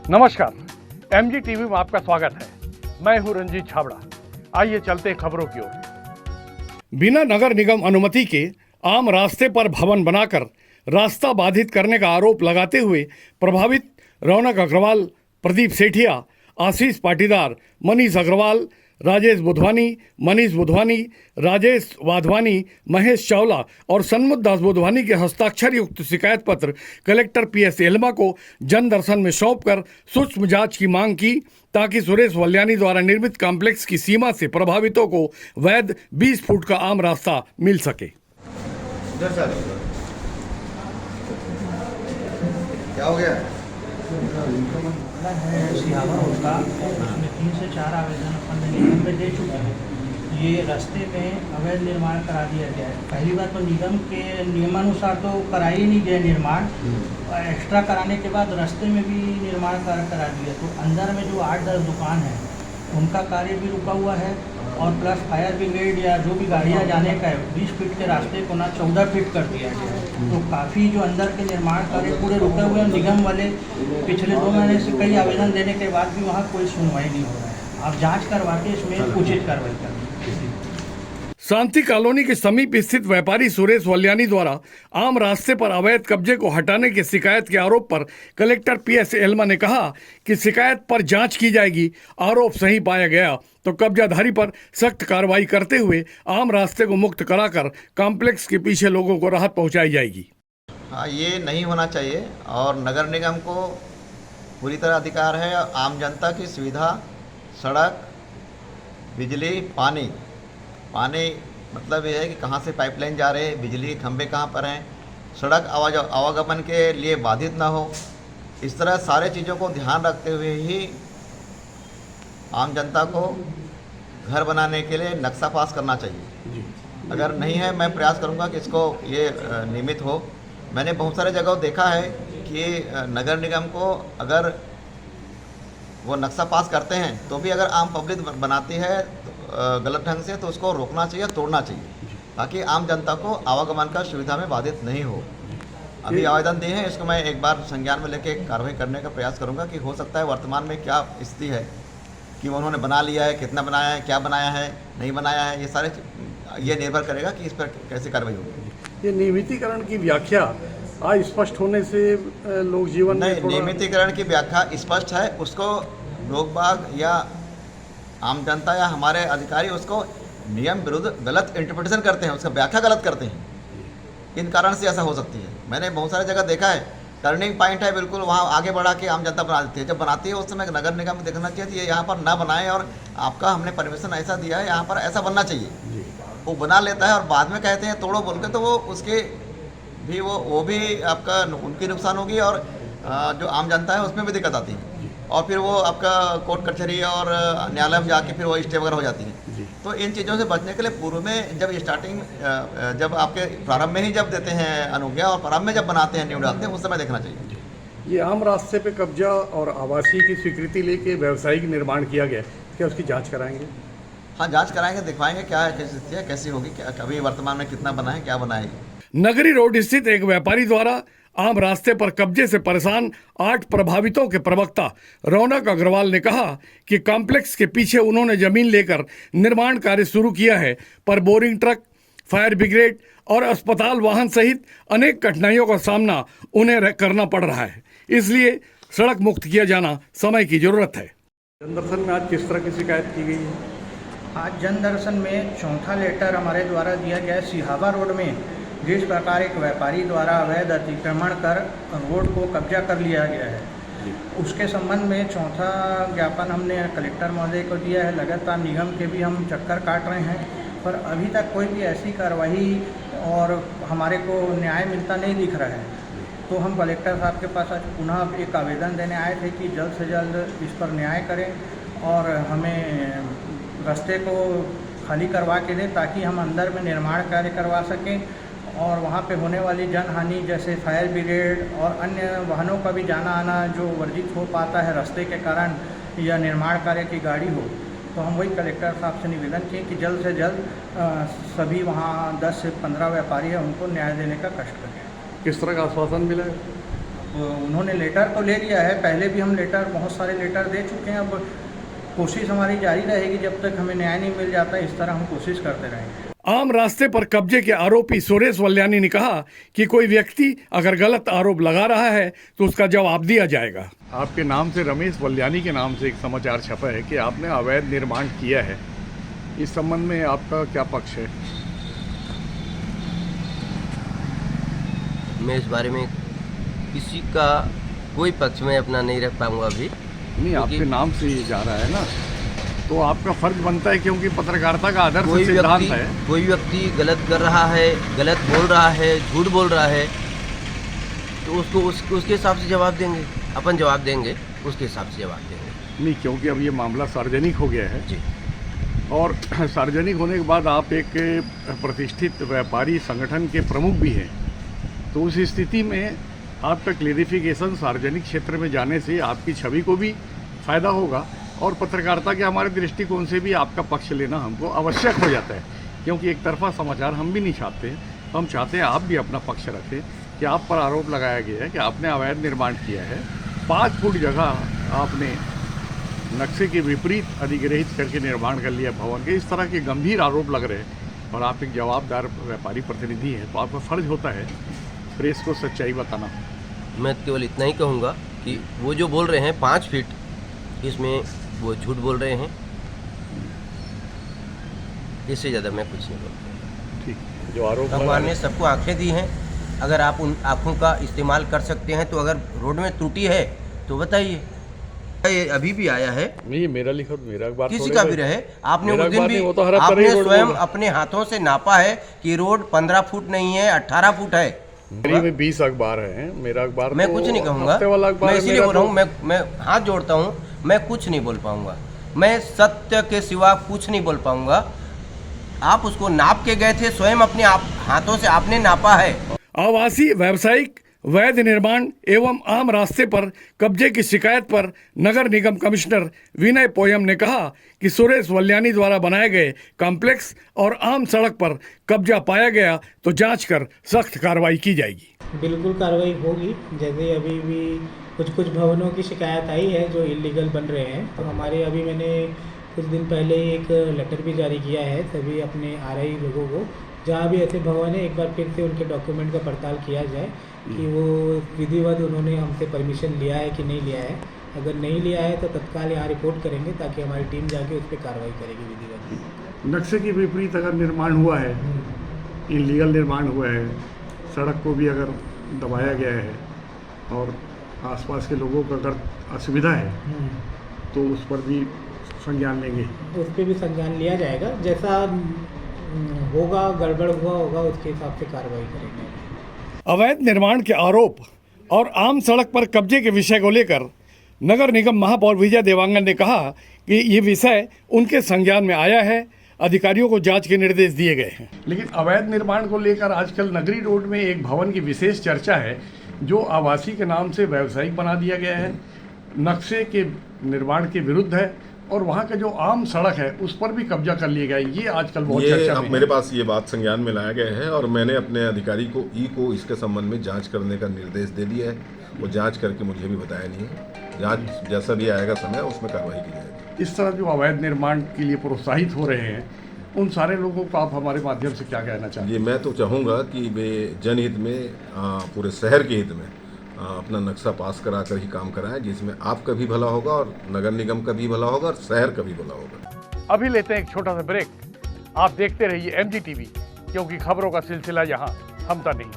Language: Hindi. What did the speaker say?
नमस्कार, एमजी टीवी में आपका स्वागत है। मैं हूं रंजीत छाबड़ा। आइए चलते हैं खबरों की ओर। बिना नगर निगम अनुमति के आम रास्ते पर भवन बनाकर रास्ता बाधित करने का आरोप लगाते हुए प्रभावित रौनक अग्रवाल, प्रदीप सेठिया, आशीष पाटीदार, मनीष अग्रवाल, राजेश बुधवानी, मनीष बुधवानी, राजेश वाधवानी, महेश चावला और सन्मुख दास बुधवानी के हस्ताक्षर युक्त शिकायत पत्र कलेक्टर PS एल्मा को जन दर्शन में सौंपकर सूक्ष्म जांच की मांग की, ताकि सुरेश वल्यानी द्वारा निर्मित कॉम्प्लेक्स की सीमा से प्रभावितों को वैध 20 फुट का आम रास्ता मिल सके। क्या हो गया है सिहावा उसका, उसमें 3 से 4 आवेदन अपन निगम में दे चुके हैं। ये रास्ते में अवैध निर्माण करा दिया गया है। पहली बात तो निगम के नियमानुसार तो करा ही नहीं गया निर्माण, एक्स्ट्रा कराने के बाद रास्ते में भी निर्माण कार्य करा दिया। तो अंदर में जो 8-10 दुकान है उनका कार्य भी रुका हुआ है, और प्लस फायर ब्रिगेड या जो भी गाड़ियाँ जाने का है 20 फीट के रास्ते को ना 14 फीट कर दिया गया है। तो काफ़ी जो अंदर के निर्माण कार्य पूरे रुके हुए हैं। निगम वाले पिछले 2 महीने से कई आवेदन देने के बाद भी वहाँ कोई सुनवाई नहीं हो रहा है। आप जांच करवा के इसमें उचित कार्रवाई करें। शांति कॉलोनी के समीप स्थित व्यापारी सुरेश वल्यानी द्वारा आम रास्ते पर अवैध कब्जे को हटाने की शिकायत के आरोप पर कलेक्टर PS एल्मा ने कहा कि शिकायत पर जांच की जाएगी। आरोप सही पाया गया तो कब्जाधारी पर सख्त कार्रवाई करते हुए आम रास्ते को मुक्त कराकर कॉम्प्लेक्स के पीछे लोगों को राहत पहुंचाई जाएगी। हाँ, ये नहीं होना चाहिए और नगर निगम को पूरी तरह अधिकार है आम जनता की सुविधा, सड़क, बिजली, पानी मतलब ये है कि कहाँ से पाइपलाइन जा रहे हैं, बिजली के खंभे कहाँ पर हैं, सड़क आवागमन के लिए बाधित ना हो। इस तरह सारे चीज़ों को ध्यान रखते हुए ही आम जनता को घर बनाने के लिए नक्शा पास करना चाहिए। अगर नहीं है, मैं प्रयास करूंगा कि इसको ये नियमित हो। मैंने बहुत सारे जगह देखा है कि नगर निगम को अगर वो नक्शा पास करते हैं तो भी अगर आम पब्लिक बनाती है गलत ढंग से, तो उसको रोकना चाहिए, तोड़ना चाहिए, ताकि आम जनता को आवागमन का सुविधा में बाधित नहीं हो। अभी आवेदन दिए हैं, इसको मैं एक बार संज्ञान में लेके कार्रवाई करने का प्रयास करूंगा कि हो सकता है वर्तमान में क्या स्थिति है, कि उन्होंने बना लिया है, कितना बनाया है, क्या बनाया है, नहीं बनाया है, ये निर्भर करेगा कि इस पर कैसे कार्रवाई होगी। ये नियमितीकरण की व्याख्या अस्पष्ट होने से लोग जीवन नहीं, नियमितीकरण की व्याख्या स्पष्ट है। उसको लोग बाग या आम जनता या हमारे अधिकारी उसको नियम विरुद्ध गलत इंटरप्रिटेशन करते हैं, उसका व्याख्या गलत करते हैं। इन कारण से ऐसा हो सकती है। मैंने बहुत सारी जगह देखा है, टर्निंग पॉइंट है बिल्कुल, वहाँ आगे बढ़ा के आम जनता बना देती है। जब बनाती है उस समय नगर निगम को देखना चाहिए कि ये यहाँ पर ना बनाए, और आपका हमने परमिशन ऐसा दिया है, यहाँ पर ऐसा बनना चाहिए। वो बना लेता है और बाद में कहते हैं तोड़ो बोल के, तो वो उसके भी वो भी आपका उनकी नुकसान होगी, और जो आम जनता है उसमें भी दिक्कत आती है, और फिर वो आपका कोर्ट कचहरी और न्यायालय में जाके फिर वो स्टे वगैरह हो जाती है। तो इन चीज़ों से बचने के लिए पूर्व में जब स्टार्टिंग जब आपके प्रारंभ में ही जब देते हैं अनुज्ञा, और प्रारंभ में जब बनाते हैं, न्यू डालते हैं, उस समय देखना चाहिए। ये आम रास्ते पे कब्जा और आवासीय की स्वीकृति लेके व्यावसायिक निर्माण किया गया, क्या उसकी जांच कराएंगे? हाँ, जांच कराएंगे, दिखवाएंगे क्या है, कैसी स्थिति है, कैसी होगी, क्या कभी वर्तमान में कितना बना है, क्या बना है। नगरी रोड स्थित एक व्यापारी द्वारा आम रास्ते पर कब्जे से परेशान 8 प्रभावितों के प्रवक्ता रौनक अग्रवाल ने कहा कि कॉम्प्लेक्स के पीछे उन्होंने जमीन लेकर निर्माण कार्य शुरू किया है, पर बोरिंग ट्रक, फायर ब्रिगेड और अस्पताल वाहन सहित अनेक कठिनाइयों का सामना उन्हें करना पड़ रहा है। इसलिए सड़क मुक्त किया जाना समय की जरूरत है। जन दर्शन में आज किस तरह की शिकायत की गई है? आज जन दर्शन में चौथा लेटर हमारे द्वारा दिया गया है। सिहावा रोड में जिस प्रकार एक व्यापारी द्वारा अवैध अतिक्रमण कर रोड को कब्जा कर लिया गया है, उसके संबंध में चौथा ज्ञापन हमने कलेक्टर महोदय को दिया है। लगातार निगम के भी हम चक्कर काट रहे हैं, पर अभी तक कोई भी ऐसी कार्रवाई और हमारे को न्याय मिलता नहीं दिख रहा है। तो हम कलेक्टर साहब के पास आज पुनः एक आवेदन देने आए थे कि जल्द से जल्द इस पर न्याय करें और हमें रास्ते को खाली करवा के दें, ताकि हम अंदर में निर्माण कार्य करवा सकें, और वहाँ पे होने वाली जनहानि जैसे फायर ब्रिगेड और अन्य वाहनों का भी जाना आना जो वर्जित हो पाता है रास्ते के कारण, या निर्माण कार्य की गाड़ी हो। तो हम वही कलेक्टर साहब से निवेदन किए कि जल्द से जल्द सभी वहाँ 10 से 15 व्यापारी हैं, उनको न्याय देने का कष्ट करें। किस तरह का आश्वासन मिला है? उन्होंने लेटर तो ले लिया है, पहले भी हम बहुत सारे लेटर दे चुके हैं। अब कोशिश हमारी जारी रहेगी, जब तक हमें न्याय नहीं मिल जाता इस तरह हम कोशिश करते रहेंगे। आम रास्ते पर कब्जे के आरोपी सुरेश वल्यानी ने कहा कि कोई व्यक्ति अगर गलत आरोप लगा रहा है तो उसका जवाब दिया जाएगा। आपके नाम से, रमेश वल्यानी के नाम से एक समाचार छपा है कि आपने अवैध निर्माण किया है। इस संबंध में आपका क्या पक्ष है? मैं इस बारे में किसी का कोई पक्ष में अपना नहीं रख पाऊंगा अभी। नहीं, आपके नाम से ये जा रहा है ना, तो आपका फर्ज बनता है, क्योंकि पत्रकारिता का आदर्श सिद्धांत है। कोई व्यक्ति गलत कर रहा है, गलत बोल रहा है, झूठ बोल रहा है, तो उसको उसके हिसाब से जवाब देंगे। अपन जवाब देंगे, उसके हिसाब से जवाब देंगे। नहीं, क्योंकि अब ये मामला सार्वजनिक हो गया है जी, और सार्वजनिक होने के बाद आप एक प्रतिष्ठित व्यापारी संगठन के प्रमुख भी हैं, तो उस स्थिति में आपका क्लेरिफिकेशन सार्वजनिक क्षेत्र में जाने से आपकी छवि को भी फायदा होगा और पत्रकारिता के हमारे दृष्टिकोण से भी आपका पक्ष लेना हमको आवश्यक हो जाता है, क्योंकि एक तरफा समाचार हम भी नहीं चाहते। हम चाहते हैं आप भी अपना पक्ष रखें कि आप पर आरोप लगाया गया है कि आपने अवैध निर्माण किया है, 5 फुट जगह आपने नक्शे के विपरीत अधिग्रहित करके निर्माण कर लिया भवन के। इस तरह के गंभीर आरोप लग रहे हैं और आप एक जवाबदार व्यापारी प्रतिनिधि हैं, तो आपका फर्ज होता है प्रेस को सच्चाई बताना। मैं केवल इतना ही कहूँगा कि वो जो बोल रहे हैं 5 फीट, इसमें वो झूठ बोल रहे हैं। इससे ज़्यादा मैं कुछ नहीं बोलता। ठीक, जो आरोप भगवान ने सबको आंखें दी हैं, अगर आप उन आँखों का इस्तेमाल कर सकते हैं तो अगर रोड में त्रुटि है तो बताइए। ये अभी भी आया है, नहीं, मेरा लिखा मेरा अखबार किसी का भी रहे, आपने मेरा उस दिन अखबार भी नहीं, वो तो हरा आपने तरी रोड स्वयं बोल रहा। अपने हाथों से नापा है कि रोड 15 फुट नहीं है, 18 फुट है। मेरी में 20 अखबार हैं, मेरा अखबार मैं तो कुछ नहीं कहूँगा, हफ्ते वाला अखबार मैं है इसीलिए मेरा बोल रहा तो। हूँ, मैं हाथ जोड़ता हूँ, मैं कुछ नहीं बोल पाऊँगा, मैं सत्य के सिवा कुछ नहीं बोल पाऊँगा। आप उसको नाप के गए थे, स्वयं अपने हाथों से आपने नापा है। आवासीय, व्यावसायिक, वैध निर्माण एवं आम रास्ते पर कब्जे की शिकायत पर नगर निगम कमिश्नर विनय पोयम ने कहा कि सुरेश वल्यानी द्वारा बनाए गए कॉम्प्लेक्स और आम सड़क पर कब्जा पाया गया तो जांच कर सख्त कार्रवाई की जाएगी। बिल्कुल कार्रवाई होगी। जैसे अभी भी कुछ भवनों की शिकायत आई है जो इलीगल बन रहे हैं, तो हमारे अभी मैंने कुछ दिन पहले एक लेटर भी जारी किया है सभी अपने आरआई लोगों को, जहाँ भी ऐसे भवन है एक बार फिर से उनके डॉक्यूमेंट का पड़ताल किया जाए कि वो विधिवत उन्होंने हमसे परमिशन लिया है कि नहीं लिया है। अगर नहीं लिया है तो तत्काल यहाँ रिपोर्ट करेंगे ताकि हमारी टीम जाके उस पर कार्रवाई करेगी विधिवत। नक्शे के विपरीत अगर निर्माण हुआ है, इलीगल निर्माण हुआ है, सड़क को भी अगर दबाया गया है और आसपास के लोगों को अगर असुविधा है तो उस पर भी संज्ञान लेंगे। उस पर भी संज्ञान लिया जाएगा, जैसा होगा, गड़बड़ हुआ होगा उसके हिसाब से कार्रवाई करेंगे। अवैध निर्माण के आरोप और आम सड़क पर कब्जे के विषय को लेकर नगर निगम महापौर विजय देवांगन ने कहा कि ये विषय उनके संज्ञान में आया है, अधिकारियों को जांच के निर्देश दिए गए हैं। लेकिन अवैध निर्माण को लेकर आजकल नगरी रोड में एक भवन की विशेष चर्चा है जो आवासीय के नाम से व्यावसायिक बना दिया गया है, नक्शे के निर्माण के विरुद्ध है और वहाँ का जो आम सड़क है उस पर भी कब्जा कर लिया गया। ये आजकल बहुत चर्चा में है। मेरे पास ये बात संज्ञान में लाया गया है और मैंने अपने अधिकारी को इसके संबंध में जांच करने का निर्देश दे दिया है। वो जांच करके मुझे भी बताया नहीं है, जांच जैसा भी आएगा समय उसमें कार्रवाई की जाएगी। इस तरह जो अवैध निर्माण के लिए प्रोत्साहित हो रहे हैं उन सारे लोगों को आप हमारे माध्यम से क्या कहना चाहते हैं? ये मैं तो चाहूँगा कि वे जनहित में, पूरे शहर के हित में अपना नक्शा पास करा कर ही काम कराएं, जिसमें आपका भी भला होगा और नगर निगम का भी भला होगा और शहर का भी भला होगा। अभी लेते हैं एक छोटा सा ब्रेक। आप देखते रहिए MG TV, क्योंकि खबरों का सिलसिला यहाँ थमता नहीं।